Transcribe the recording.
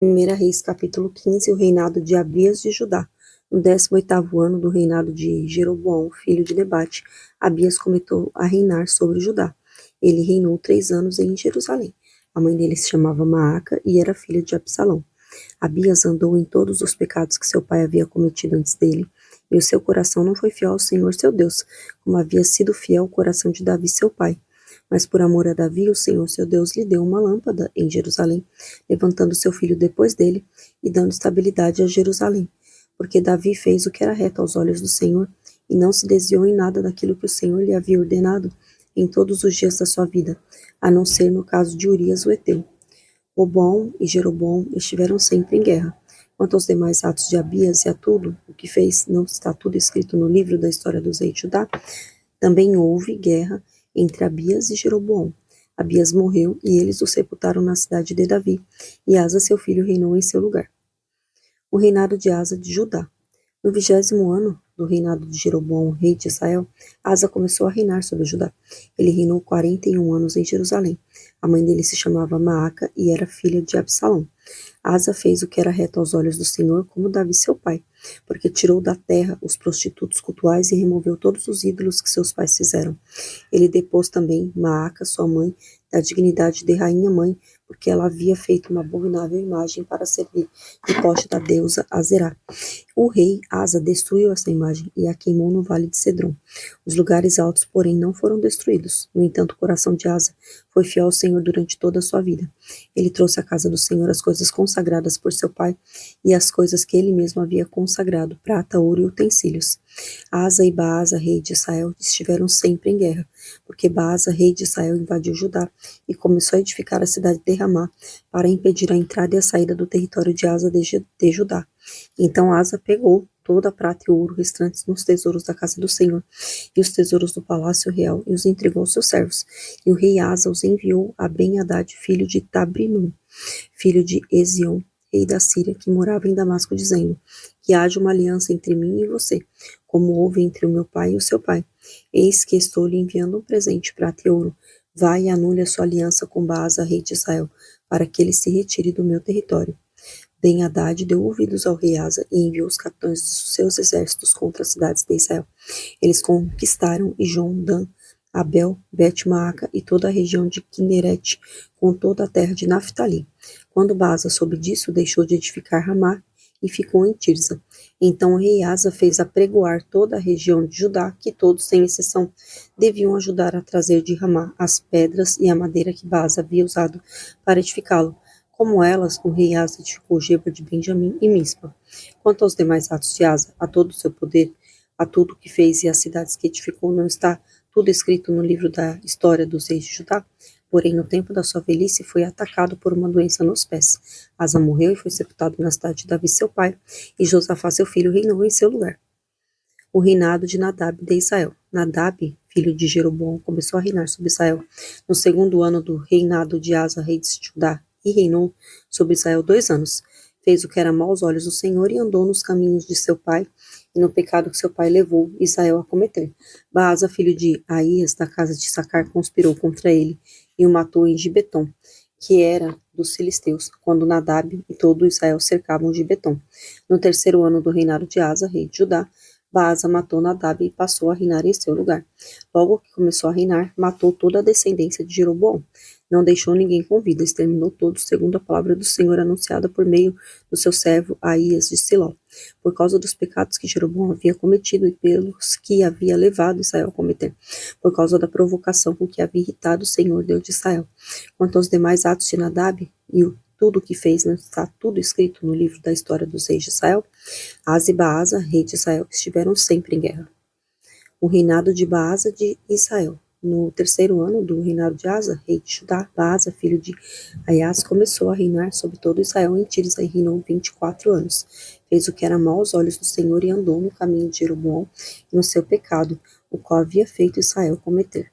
1 Reis, capítulo 15, o reinado de Abias de Judá. No 18º ano do reinado de Jeroboão, filho de Nebate, Abias começou a reinar sobre Judá. Ele reinou 3 anos em Jerusalém. A mãe dele se chamava Maaca e era filha de Absalão. Abias andou em todos os pecados que seu pai havia cometido antes dele, e o seu coração não foi fiel ao Senhor seu Deus, como havia sido fiel o coração de Davi seu pai. Mas por amor a Davi, o Senhor seu Deus lhe deu uma lâmpada em Jerusalém, levantando seu filho depois dele e dando estabilidade a Jerusalém. Porque Davi fez o que era reto aos olhos do Senhor e não se desviou em nada daquilo que o Senhor lhe havia ordenado em todos os dias da sua vida, a não ser no caso de Urias o Heteu. Roboão e Jeroboão estiveram sempre em guerra. Quanto aos demais atos de Abias e a tudo o que fez, não está tudo escrito no livro da história dos reis de Judá? Também houve guerra entre Abias e Jeroboão. Abias morreu e eles o sepultaram na cidade de Davi, e Asa seu filho reinou em seu lugar. O reinado de Asa de Judá. No 20º ano do reinado de Jeroboão, rei de Israel, Asa começou a reinar sobre Judá. Ele reinou 41 anos em Jerusalém. A mãe dele se chamava Maaca e era filha de Absalão. Asa fez o que era reto aos olhos do Senhor, como Davi seu pai, porque tirou da terra os prostitutos cultuais e removeu todos os ídolos que seus pais fizeram. Ele depôs também Maaca, sua mãe, da dignidade de rainha-mãe, porque ela havia feito uma abominável imagem para servir de poste da deusa Azerá. O rei Asa destruiu essa imagem e a queimou no vale de Cedron. Os lugares altos, porém, não foram destruídos. No entanto, o coração de Asa foi fiel ao Senhor durante toda a sua vida. Ele trouxe à casa do Senhor as coisas consagradas por seu pai e as coisas que ele mesmo havia consagrado, prata, ouro e utensílios. Asa e Baasa, rei de Israel, estiveram sempre em guerra, porque Baasa, rei de Israel, invadiu Judá e começou a edificar a cidade de Ramá para impedir a entrada e a saída do território de Asa de Judá. Então Asa pegou toda a prata e o ouro restantes nos tesouros da casa do Senhor e os tesouros do palácio real e os entregou aos seus servos. E o rei Asa os enviou a Ben-Hadad, filho de Tabrinum, filho de Ezion, rei da Síria, que morava em Damasco, dizendo: que haja uma aliança entre mim e você, como houve entre o meu pai e o seu pai. Eis que estou lhe enviando um presente, prata e ouro. Vai e anule a sua aliança com Baasa, rei de Israel, para que ele se retire do meu território. Ben-Hadad deu ouvidos ao rei Asa e enviou os capitães dos seus exércitos contra as cidades de Israel. Eles conquistaram Ijon, Dan, Abel, Bet-Maaca e toda a região de Quinerete, com toda a terra de Naftali. Quando Baasa soube disso, deixou de edificar Ramá e ficou em Tirza. Então o rei Asa fez apregoar toda a região de Judá, que todos, sem exceção, deviam ajudar a trazer de Ramá as pedras e a madeira que Baasa havia usado para edificá-lo. Como elas, o rei Asa edificou Geba de Benjamim e Mispa. Quanto aos demais atos de Asa, a todo o seu poder, a tudo o que fez e as cidades que edificou, não está tudo escrito no livro da história dos reis de Judá? Porém, no tempo da sua velhice, foi atacado por uma doença nos pés. Asa morreu e foi sepultado na cidade de Davi, seu pai, e Josafá, seu filho, reinou em seu lugar. O reinado de Nadab de Israel. Nadab, filho de Jeroboão, começou a reinar sobre Israel no 2º ano do reinado de Asa, rei de Judá, e reinou sobre Israel 2 anos. Fez o que era mau aos olhos do Senhor e andou nos caminhos de seu pai e no pecado que seu pai levou Israel a cometer. Baasa, filho de Aías, da casa de Sacar, conspirou contra ele e o matou em Gibeton, que era dos filisteus, quando Nadab e todo Israel cercavam Gibeton. No 3º ano do reinado de Asa, rei de Judá, Baasa matou Nadab e passou a reinar em seu lugar. Logo que começou a reinar, matou toda a descendência de Jeroboão. Não deixou ninguém com vida, exterminou todos, segundo a palavra do Senhor anunciada por meio do seu servo Aías de Siló. Por causa dos pecados que Jeroboão havia cometido e pelos que havia levado Israel a cometer, por causa da provocação com que havia irritado o Senhor, Deus de Israel. Quanto aos demais atos de Nadab e tudo o que fez, não está tudo escrito no livro da história dos reis de Israel? Asa e Baasa, rei de Israel, estiveram sempre em guerra. O reinado de Baasa de Israel. No 3º ano do reinado de Asa, rei de Judá, Baasa, filho de Aias, começou a reinar sobre todo Israel em Tirza e reinou 24 anos. Fez o que era mau aos olhos do Senhor e andou no caminho de Jeroboão e no seu pecado, o qual havia feito Israel cometer.